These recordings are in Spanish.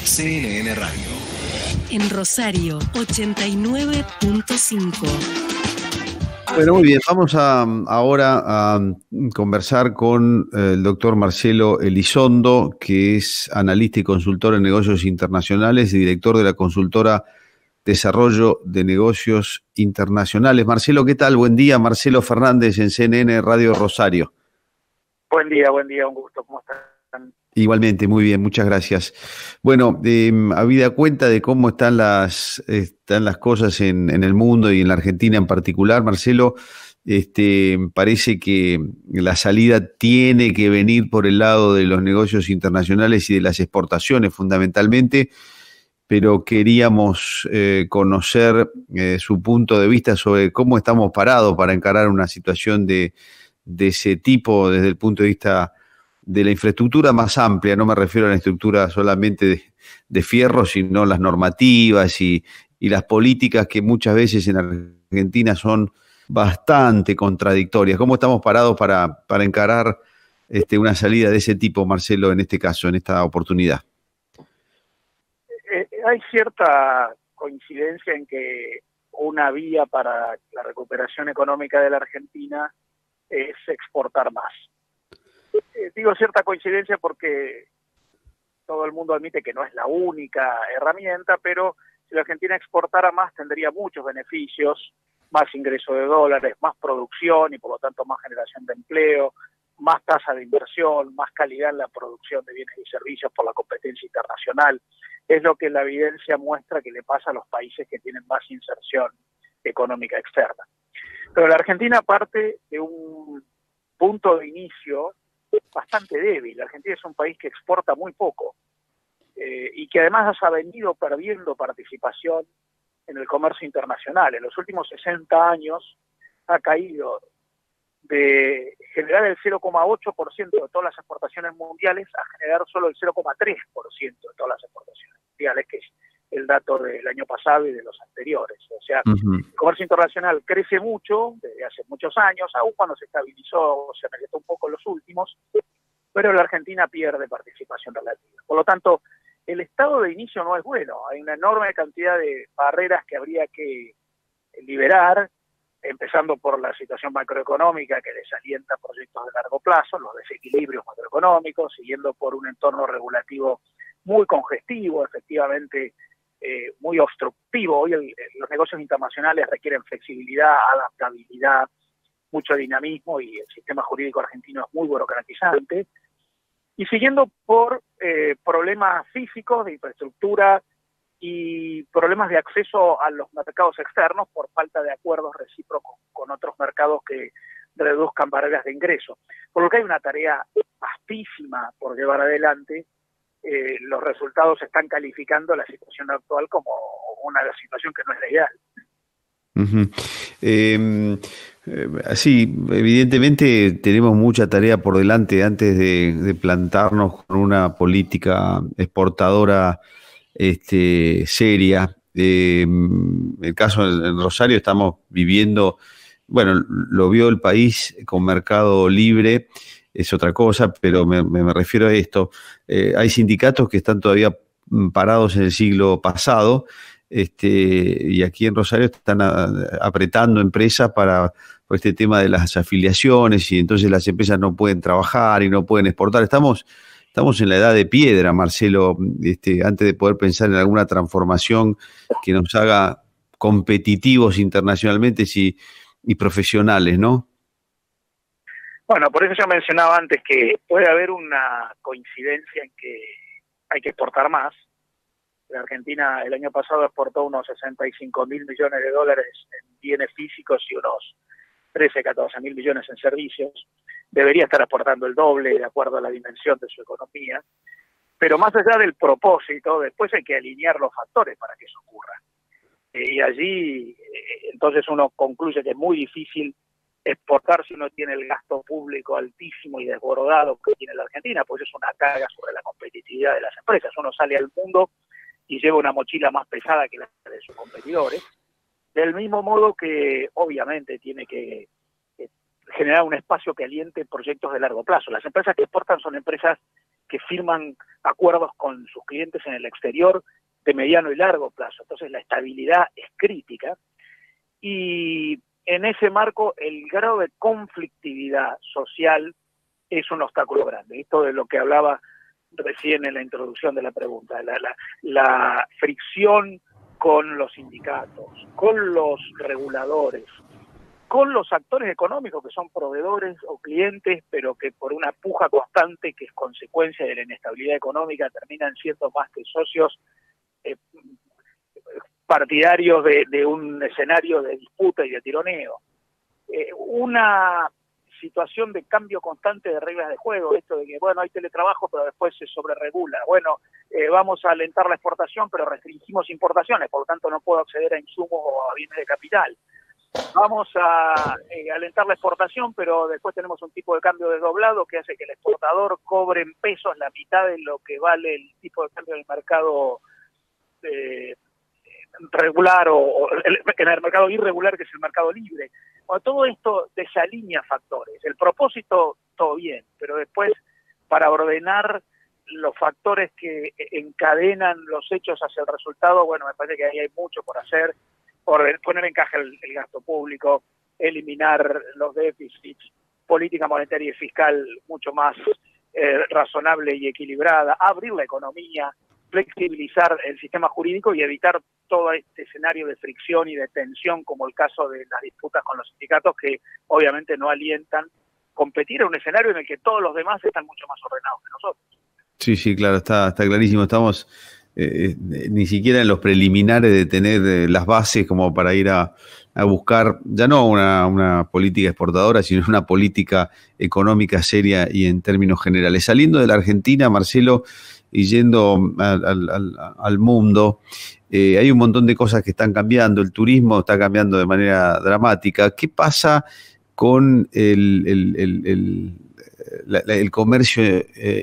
CNN Radio. En Rosario, 89.5. Bueno, muy bien. Vamos ahora a conversar con el doctor Marcelo Elizondo, que es analista y consultor en negocios internacionales y director de la consultora Desarrollo de Negocios Internacionales. Marcelo, ¿qué tal? Buen día. Marcelo Fernández en CNN Radio Rosario. Buen día, un gusto. ¿Cómo están? Igualmente, muy bien, muchas gracias. Bueno, habida cuenta de cómo están las cosas en el mundo y en la Argentina en particular, Marcelo, parece que la salida tiene que venir por el lado de los negocios internacionales y de las exportaciones fundamentalmente, pero queríamos conocer su punto de vista sobre cómo estamos parados para encarar una situación de ese tipo desde el punto de vista de la infraestructura más amplia. No me refiero a la estructura solamente de fierro, sino las normativas y las políticas que muchas veces en Argentina son bastante contradictorias. ¿Cómo estamos parados para encarar una salida de ese tipo, Marcelo, en este caso, en esta oportunidad? Hay cierta coincidencia en que una vía para la recuperación económica de la Argentina es exportar más. Digo cierta coincidencia porque todo el mundo admite que no es la única herramienta, pero si la Argentina exportara más tendría muchos beneficios, más ingreso de dólares, más producción y por lo tanto más generación de empleo, más tasa de inversión, más calidad en la producción de bienes y servicios por la competencia internacional. Es lo que la evidencia muestra que le pasa a los países que tienen más inserción económica externa. Pero la Argentina parte de un punto de inicio bastante débil. La Argentina es un país que exporta muy poco y que además ha venido perdiendo participación en el comercio internacional. En los últimos 60 años ha caído de generar el 0,8% de todas las exportaciones mundiales a generar solo el 0,3% de todas las exportaciones mundiales, que es el dato del año pasado y de los anteriores. O sea, el comercio internacional crece mucho desde hace muchos años, aún cuando se estabilizó, se regresó un poco en los últimos, pero la Argentina pierde participación relativa. Por lo tanto, el estado de inicio no es bueno. Hay una enorme cantidad de barreras que habría que liberar, empezando por la situación macroeconómica que desalienta proyectos de largo plazo, los desequilibrios macroeconómicos, siguiendo por un entorno regulativo muy congestivo, efectivamente muy obstructivo. Hoy los negocios internacionales requieren flexibilidad, adaptabilidad, mucho dinamismo y el sistema jurídico argentino es muy burocratizante. Y siguiendo por problemas físicos de infraestructura y problemas de acceso a los mercados externos por falta de acuerdos recíprocos con otros mercados que reduzcan barreras de ingreso. Por lo que hay una tarea vastísima por llevar adelante. Los resultados están calificando la situación actual como una situación que no es la ideal. Sí, evidentemente tenemos mucha tarea por delante antes de plantarnos con una política exportadora seria. El caso en Rosario estamos viviendo, bueno, lo vio el país con mercado libre, es otra cosa, pero me refiero a esto. Hay sindicatos que están todavía parados en el siglo pasado, y aquí en Rosario están apretando empresas por este tema de las afiliaciones, y entonces las empresas no pueden trabajar y no pueden exportar. Estamos en la edad de piedra, Marcelo, antes de poder pensar en alguna transformación que nos haga competitivos internacionalmente y profesionales, ¿no? Bueno, por eso yo mencionaba antes que puede haber una coincidencia en que hay que exportar más. La Argentina el año pasado exportó unos 65.000 millones de dólares en bienes físicos y unos 14.000 millones en servicios. Debería estar exportando el doble de acuerdo a la dimensión de su economía. Pero más allá del propósito, después hay que alinear los factores para que eso ocurra. Y allí, entonces uno concluye que es muy difícil exportar si uno tiene el gasto público altísimo y desbordado que tiene la Argentina, pues es una carga sobre la competitividad de las empresas. Uno sale al mundo y lleva una mochila más pesada que la de sus competidores, del mismo modo que obviamente tiene que generar un espacio que aliente proyectos de largo plazo. Las empresas que exportan son empresas que firman acuerdos con sus clientes en el exterior de mediano y largo plazo. Entonces la estabilidad es crítica y en ese marco el grado de conflictividad social es un obstáculo grande. Esto de lo que hablaba recién en la introducción de la pregunta, la fricción con los sindicatos, con los reguladores, con los actores económicos que son proveedores o clientes, pero que por una puja constante que es consecuencia de la inestabilidad económica terminan siendo más que socios partidarios de un escenario de disputa y de tironeo. Una situación de cambio constante de reglas de juego, esto de que, bueno, hay teletrabajo, pero después se sobreregula. Bueno, vamos a alentar la exportación, pero restringimos importaciones, por lo tanto no puedo acceder a insumos o a bienes de capital. Vamos a alentar la exportación, pero después tenemos un tipo de cambio desdoblado que hace que el exportador cobre en pesos la mitad de lo que vale el tipo de cambio del mercado regular o en el mercado irregular, que es el mercado libre. Bueno, todo esto desalinea factores. El propósito, todo bien, pero después, para ordenar los factores que encadenan los hechos hacia el resultado, bueno, me parece que ahí hay mucho por hacer, poner en caja el gasto público, eliminar los déficits, política monetaria y fiscal mucho más razonable y equilibrada, abrir la economía, flexibilizar el sistema jurídico y evitar todo este escenario de fricción y de tensión, como el caso de las disputas con los sindicatos, que obviamente no alientan competir en un escenario en el que todos los demás están mucho más ordenados que nosotros. Sí, sí, claro, está clarísimo. Estamos ni siquiera en los preliminares de tener las bases como para ir a buscar, ya no una política exportadora, sino una política económica seria y en términos generales. Saliendo de la Argentina, Marcelo, y yendo al mundo, hay un montón de cosas que están cambiando. El turismo está cambiando de manera dramática. ¿Qué pasa con el comercio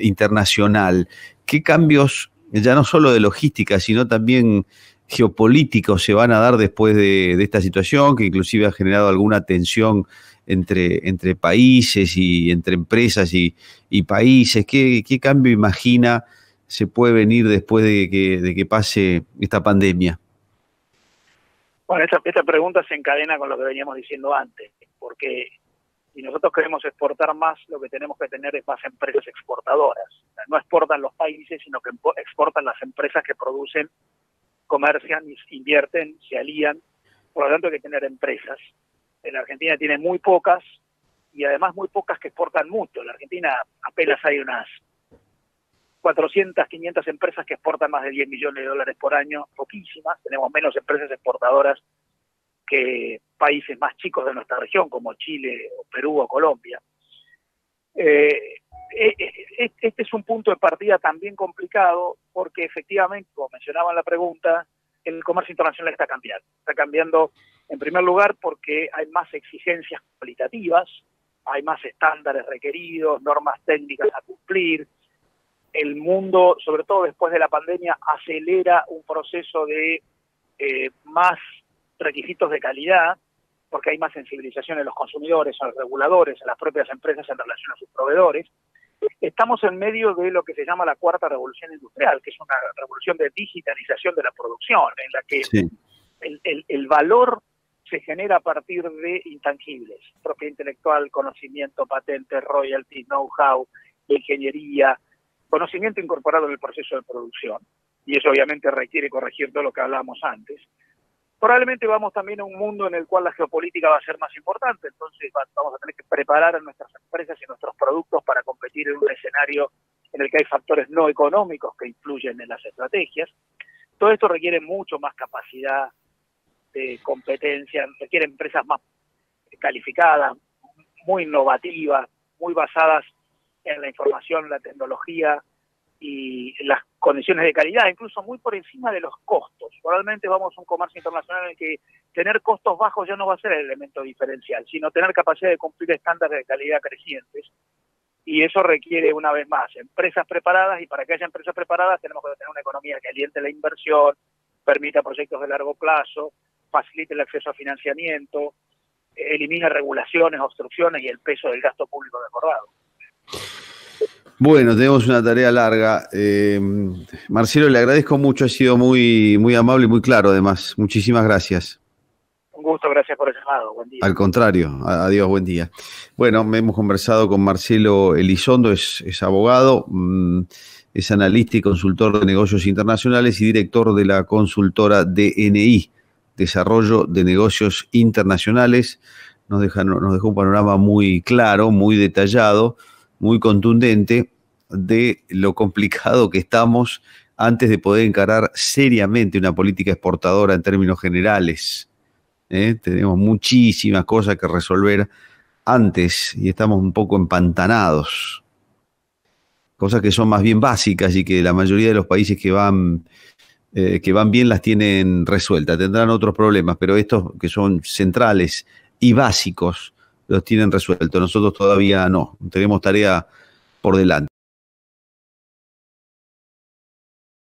internacional? ¿Qué cambios, ya no solo de logística, sino también geopolíticos, se van a dar después de esta situación, que inclusive ha generado alguna tensión entre países y entre empresas y países? ¿Qué cambio imagina se puede venir después de que pase esta pandemia? Bueno, esta pregunta se encadena con lo que veníamos diciendo antes, porque si nosotros queremos exportar más, lo que tenemos que tener es más empresas exportadoras. O sea, no exportan los países, sino que exportan las empresas que producen, comercian, invierten, se alían. Por lo tanto, hay que tener empresas. En la Argentina tiene muy pocas, y además muy pocas que exportan mucho. En la Argentina apenas hay unas 400, 500 empresas que exportan más de 10 millones de dólares por año, poquísimas. Tenemos menos empresas exportadoras que países más chicos de nuestra región, como Chile, o Perú o Colombia. Este es un punto de partida también complicado, porque efectivamente, como mencionaba en la pregunta, el comercio internacional está cambiando. Está cambiando, en primer lugar, porque hay más exigencias cualitativas, hay más estándares requeridos, normas técnicas a cumplir. El mundo, sobre todo después de la pandemia, acelera un proceso de más requisitos de calidad, porque hay más sensibilización en los consumidores, en los reguladores, en las propias empresas en relación a sus proveedores. Estamos en medio de lo que se llama la cuarta revolución industrial, que es una revolución de digitalización de la producción, en la que sí, el valor se genera a partir de intangibles: propiedad intelectual, conocimiento, patentes, royalties, know-how, ingeniería, conocimiento incorporado en el proceso de producción. Y eso obviamente requiere corregir todo lo que hablábamos antes. Probablemente vamos también a un mundo en el cual la geopolítica va a ser más importante, entonces vamos a tener que preparar a nuestras empresas y nuestros productos para competir en un escenario en el que hay factores no económicos que influyen en las estrategias. Todo esto requiere mucho más capacidad de competencia, requiere empresas más calificadas, muy innovativas, muy basadas en la información, la tecnología y las condiciones de calidad, incluso muy por encima de los costos. Probablemente vamos a un comercio internacional en el que tener costos bajos ya no va a ser el elemento diferencial, sino tener capacidad de cumplir estándares de calidad crecientes. Y eso requiere, una vez más, empresas preparadas, y para que haya empresas preparadas tenemos que tener una economía que aliente la inversión, permita proyectos de largo plazo, facilite el acceso a financiamiento, elimine regulaciones, obstrucciones y el peso del gasto público acordado. Bueno, tenemos una tarea larga. Marcelo, le agradezco mucho, ha sido muy, muy amable y muy claro además. Muchísimas gracias. Un gusto, gracias por el llamado. Buen día. Al contrario, adiós, buen día. Bueno, hemos conversado con Marcelo Elizondo, es abogado, es analista y consultor de negocios internacionales y director de la consultora DNI, Desarrollo de Negocios Internacionales. Nos dejó un panorama muy claro, muy detallado, muy contundente de lo complicado que estamos antes de poder encarar seriamente una política exportadora en términos generales. Tenemos muchísimas cosas que resolver antes y estamos un poco empantanados. Cosas que son más bien básicas y que la mayoría de los países que van bien las tienen resueltas. Tendrán otros problemas, pero estos que son centrales y básicos los tienen resueltos. Nosotros todavía no. Tenemos tarea por delante.